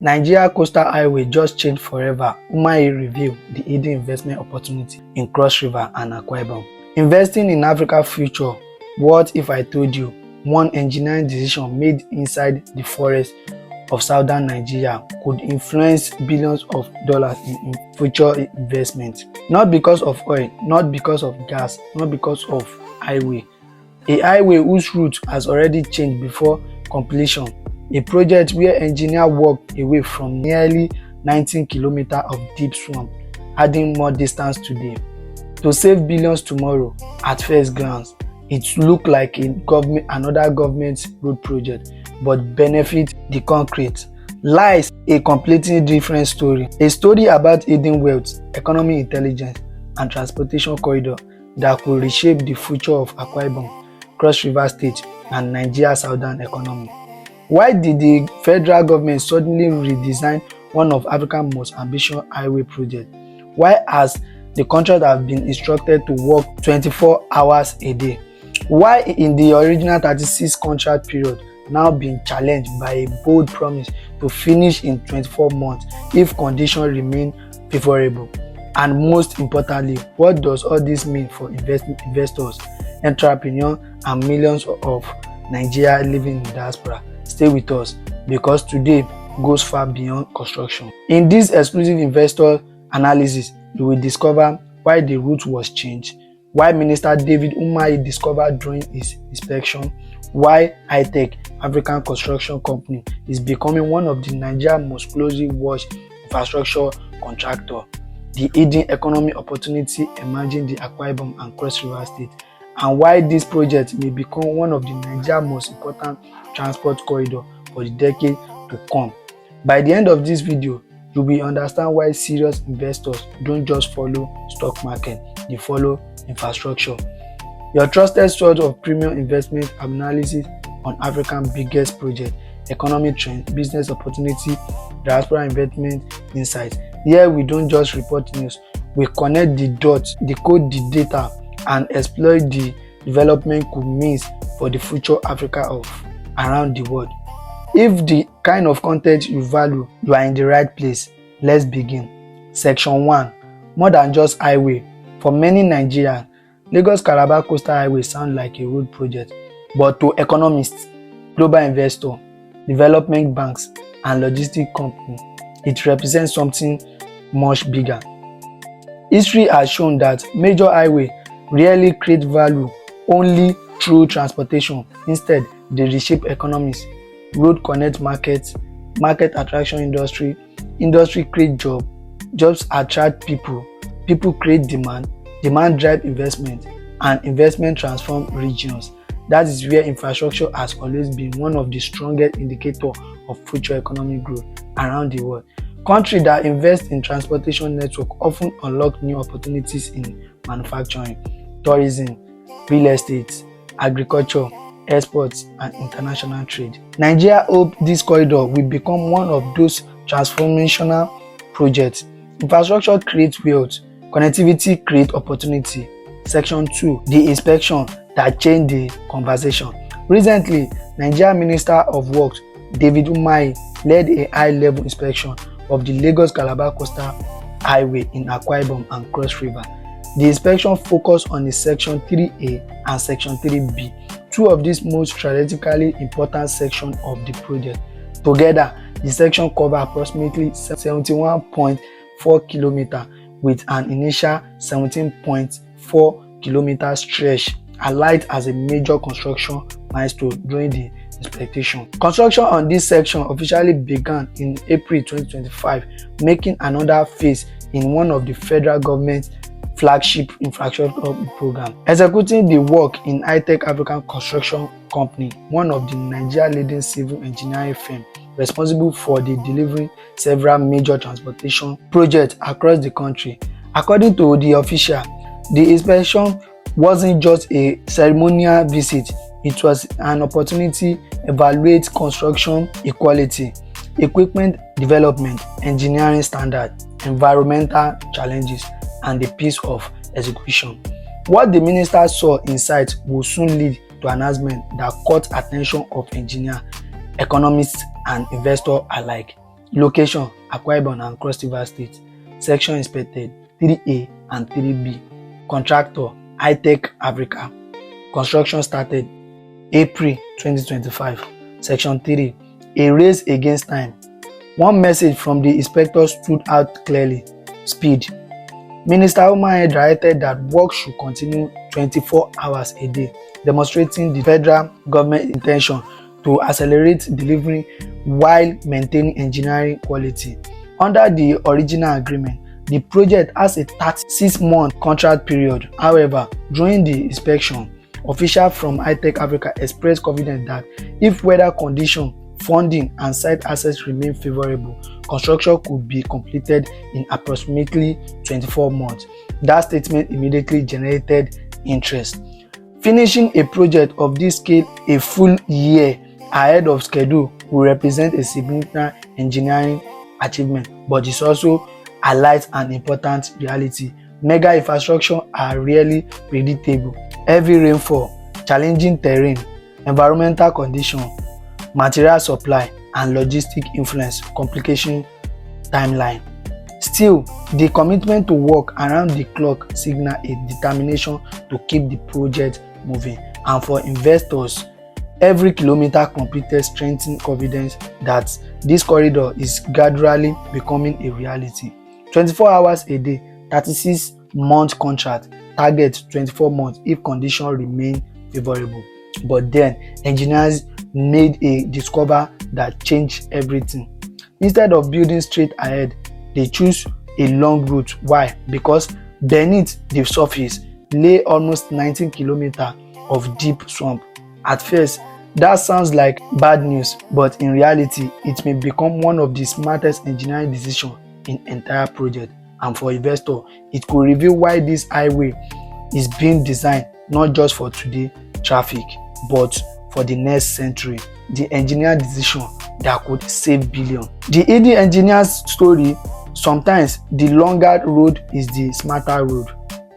Nigeria Coastal Highway just changed forever. Umahi revealed the hidden investment opportunity in Cross River and Akwa Ibom. Investing in Africa's future. What if I told you one engineering decision made inside the forest of southern Nigeria could influence billions of dollars in future investment? Not because of oil, not because of gas, not because of highway. A highway whose route has already changed before completion. A project where engineers walked away from nearly 19 kilometers of deep swamp, adding more distance today, to save billions tomorrow. At first glance, it looked like another government road project, but benefit the concrete lies a completely different story. A story about hidden wealth, economic intelligence, and transportation corridor that could reshape the future of Akwa Ibom, Cross River State, and Nigeria's southern economy. Why did the federal government suddenly redesign one of Africa's most ambitious highway projects? Why has the contract have been instructed to work 24 hours a day? Why in the original 36 contract period now being challenged by a bold promise to finish in 24 months if conditions remain favorable? And most importantly, what does all this mean for investors, entrepreneurs, and millions of Nigerians living in diaspora? Stay with us, because today goes far beyond construction. In this exclusive investor analysis, you will discover why the route was changed, why Minister David Umahi discovered during his inspection, why Hitech Africa Construction Company is becoming one of the Nigeria's most closely watched infrastructure contractors, the hidden economic opportunity emerging the Akwa Ibom and Cross River State, and why this project may become one of the Nigeria's most important transport corridor for the decade to come. By the end of this video, you will understand why serious investors don't just follow stock market, they follow infrastructure. Your trusted source of premium investment analysis on Africa's biggest project, economic trends, business opportunity, diaspora investment insights. Here we don't just report news, we connect the dots, decode the data, and exploit the development could mean for the future Africa of around the world. If the kind of content you value, you are in the right place. Let's begin. Section 1. More than just highway. For many Nigerians, Lagos-Calabar Coastal Highway sounds like a road project, but to economists, global investors, development banks, and logistics companies, it represents something much bigger. History has shown that major highways rarely create value only through transportation. Instead, they reshape economies. Road connect markets, market attraction industry create jobs attract people create demand drive investment, and investment transform regions. That is where infrastructure has always been one of the strongest indicators of future economic growth around the world. Countries that invest in transportation network often unlock new opportunities in manufacturing, tourism, real estate, agriculture, exports, and international trade. Nigeria hopes this corridor will become one of those transformational projects. Infrastructure creates wealth, connectivity creates opportunity. Section 2. The inspection that changed the conversation. Recently, Nigeria Minister of Works David Umahi led a high-level inspection of the Lagos-Calabar Coastal Highway in Akwa Ibom and Cross River. The inspection focused on the Section 3A and Section 3B, two of these most strategically important sections of the project. Together, the section covers approximately 71.4 kilometers with an initial 17.4 kilometer stretch, highlighted as a major construction milestone during the inspection. Construction on this section officially began in April 2025, making another phase in one of the federal government's flagship infrastructure program. Executing the work in Hitech Africa Construction Company, one of the Nigeria's leading civil engineering firms responsible for the delivering several major transportation projects across the country. According to the official, the inspection wasn't just a ceremonial visit, it was an opportunity to evaluate construction equality, equipment development, engineering standards, environmental challenges, and the pace of execution. What the minister saw in sight will soon lead to announcement that caught attention of engineers, economists, and investors alike. Location: Akwa Ibom and Cross River State. Section inspected: 3A and 3B. Contractor: Hitech Africa. Construction started April 2025. Section 3. A race against time. One message from the inspector stood out clearly: speed. Minister Umahi directed that work should continue 24 hours a day, demonstrating the federal government intention to accelerate delivery while maintaining engineering quality. Under the original agreement, the project has a 36-month contract period. However, during the inspection, officials from Hitech Africa expressed confidence that if weather conditions, funding and site access remain favorable, construction could be completed in approximately 24 months. That statement immediately generated interest. Finishing a project of this scale a full year ahead of schedule will represent a significant engineering achievement, but it's also highlights an important reality. Mega infrastructure are rarely predictable. Heavy rainfall, challenging terrain, environmental conditions, material supply and logistic influence complication timeline. Still, the commitment to work around the clock signal a determination to keep the project moving. And for investors, every kilometer completed strengthens confidence that this corridor is gradually becoming a reality. 24 hours a day, 36-month contract, target 24 months if conditions remain favorable. But then, engineers made a discovery that changed everything. Instead of building straight ahead, they choose a long route. Why? Because beneath the surface lay almost 19 kilometers of deep swamp. At first, that sounds like bad news, but in reality, it may become one of the smartest engineering decisions in entire project. And for investors, it could reveal why this highway is being designed not just for today traffic, but for the next century. The engineering decision that could save billions. The hidden engineer's story: sometimes the longer road is the smarter road.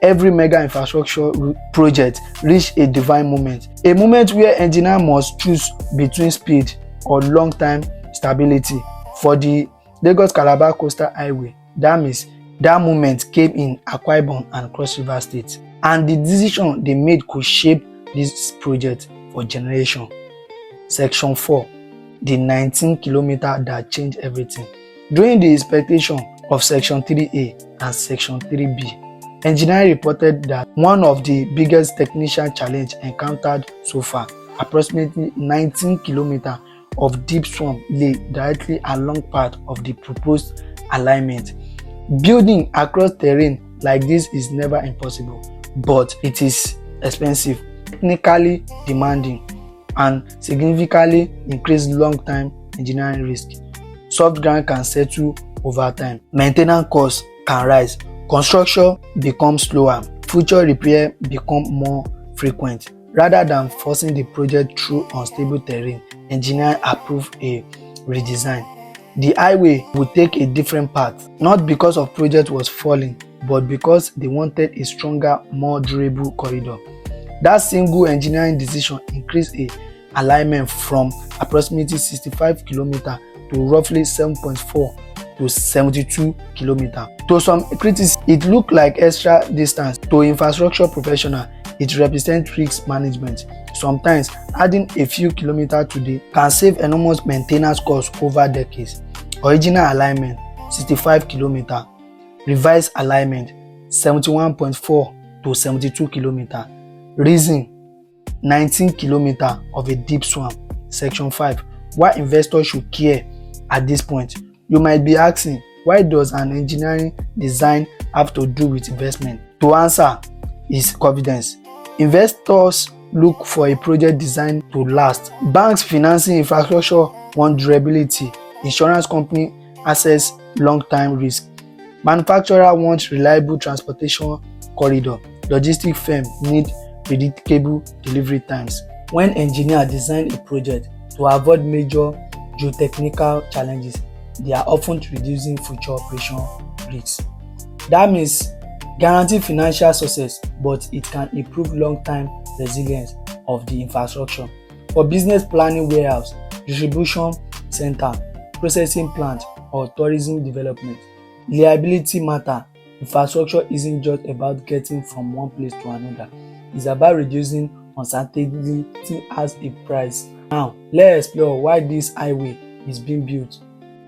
Every mega infrastructure project reach a divine moment, a moment where engineers must choose between speed or long-term stability. For the Lagos-Calabar Coastal Highway, that means that moment came in Akwa Ibom and Cross River State, and the decision they made could shape this project for generations. Section 4. The 19 kilometers that changed everything. During the inspection of Section 3A and Section 3B, engineers reported that one of the biggest technical challenges encountered so far, approximately 19 kilometers of deep swamp, lay directly along part of the proposed alignment. Building across terrain like this is never impossible, but it is expensive, technically demanding, and significantly increase long-term engineering risk. Soft ground can settle over time. Maintenance costs can rise. Construction becomes slower. Future repair become more frequent. Rather than forcing the project through unstable terrain, engineers approved a redesign. The highway would take a different path, not because of project was falling, but because they wanted a stronger, more durable corridor. That single engineering decision increased a alignment from approximately 65 kilometers to roughly 7.4 to 72 kilometers. To some critics, it looked like extra distance. To infrastructure professionals, it represents risk management. Sometimes adding a few kilometers today can save enormous maintenance costs over decades. Original alignment 65 kilometers, revised alignment 71.4 to 72 kilometers. Reason: 19 kilometers of a deep swamp. Section 5. Why investors should care at this point? You might be asking, why does an engineering design have to do with investment? To answer is confidence. Investors look for a project designed to last. Banks financing infrastructure want durability. Insurance company assess long-term risk. Manufacturer wants reliable transportation corridor. Logistic firm need predictable delivery times. When engineers design a project to avoid major geotechnical challenges, they are often reducing future operation risks. That means guarantee financial success, but it can improve long-term resilience of the infrastructure. For business planning, warehouse, distribution center, processing plant, or tourism development. Reliability matter. Infrastructure isn't just about getting from one place to another. It's about reducing uncertainty as a price. Now, let's explore why this highway is being built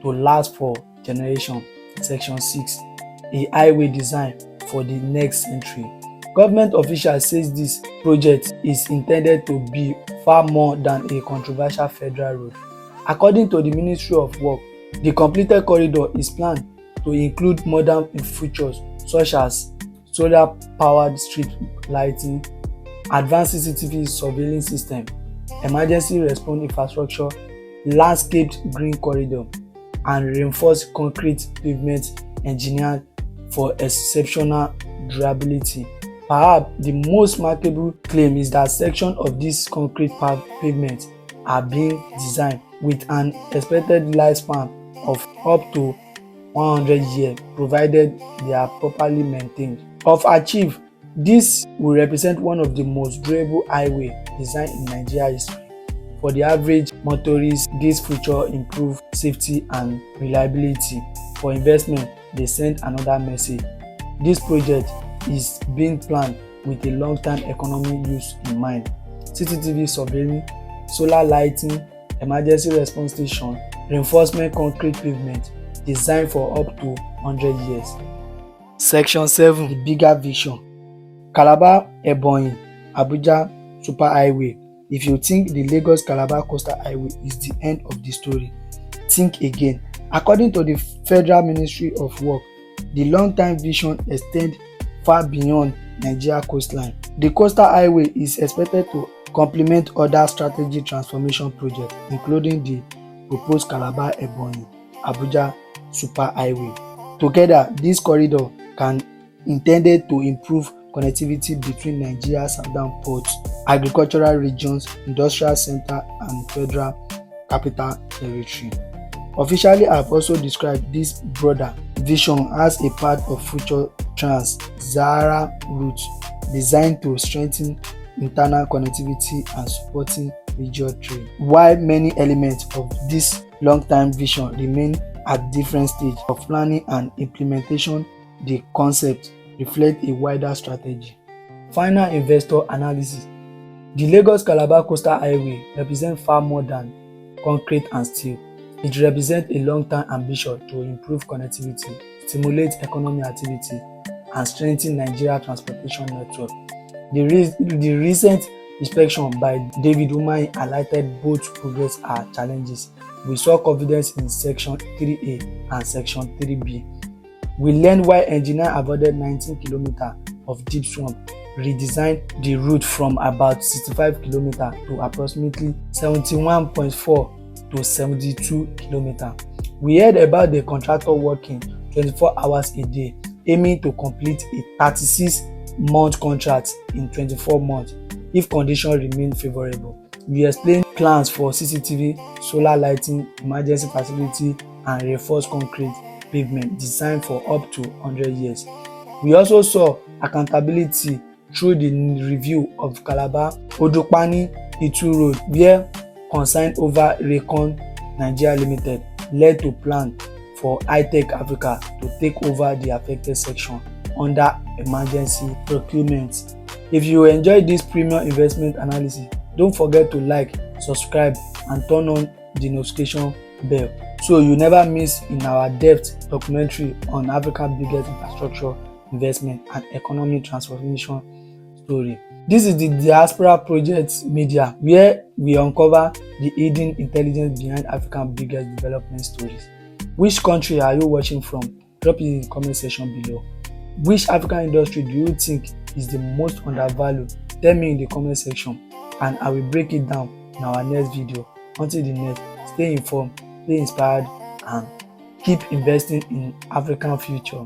to last for generations. Section 6. A highway design for the next century. Government officials say this project is intended to be far more than a controversial federal road. According to the Ministry of Work, the completed corridor is planned to include modern features such as solar-powered street lighting, advanced CCTV surveillance system, emergency response infrastructure, landscaped green corridor, and reinforced concrete pavement engineered for exceptional durability. Perhaps the most remarkable claim is that sections of this concrete pavement are being designed with an expected lifespan of up to 100 years, provided they are properly maintained. If achieved, this will represent one of the most durable highway designs in Nigeria history. For the average motorist, this feature improve safety and reliability. For investment, they send another message. This project is being planned with a long-term economic use in mind. CCTV surveillance, solar lighting, emergency response station, reinforcement concrete pavement, designed for up to 100 years. Section 7. The bigger vision. Calabar Ebonyi Abuja Super Highway. If you think the Lagos-Calabar Coastal Highway is the end of the story, think again. According to the Federal Ministry of Work, the long-term vision extends far beyond Nigeria coastline. The coastal highway is expected to complement other strategic transformation projects, including the proposed Calabar Ebonyi Abuja Super Highway. Together, this corridor can intended to improve connectivity between Nigeria's southern ports, agricultural regions, industrial centers, and federal capital territory. Officially, have also described this broader vision as a part of future Trans-Sahara routes designed to strengthen internal connectivity and supporting regional trade. While many elements of this long-term vision remain at different stages of planning and implementation, the concept reflects a wider strategy. Final investor analysis. The Lagos-Calabar Coastal Highway represents far more than concrete and steel. It represents a long-term ambition to improve connectivity, stimulate economic activity, and strengthen Nigeria's transportation network. The recent inspection by David Umahi highlighted both progress and challenges. We saw confidence in Section 3A and Section 3B. We learned why engineers avoided 19 kilometers of deep swamp, redesigned the route from about 65 kilometers to approximately 71.4 to 72 kilometers. We heard about the contractor working 24 hours a day, aiming to complete a 36-month contract in 24 months if conditions remain favorable. We explained plans for CCTV, solar lighting, emergency facility, and reinforced concrete pavement designed for up to 100 years. We also saw accountability through the review of Calabar Odopani Itu Road, where concern over Recon Nigeria Limited led to plan for Hitech Africa to take over the affected section under emergency procurement. If you enjoyed this premium investment analysis, don't forget to like, subscribe, and turn on the notification bell so you never miss in our depth documentary on Africa's biggest infrastructure investment and economic transformation story. This is the Diaspora Project Media, where we uncover the hidden intelligence behind Africa's biggest development stories. Which country are you watching from? Drop it in the comment section below. Which African industry do you think is the most undervalued? Tell me in the comment section, and I will break it down in our next video. Until the next, stay informed, stay inspired, and keep investing in African future.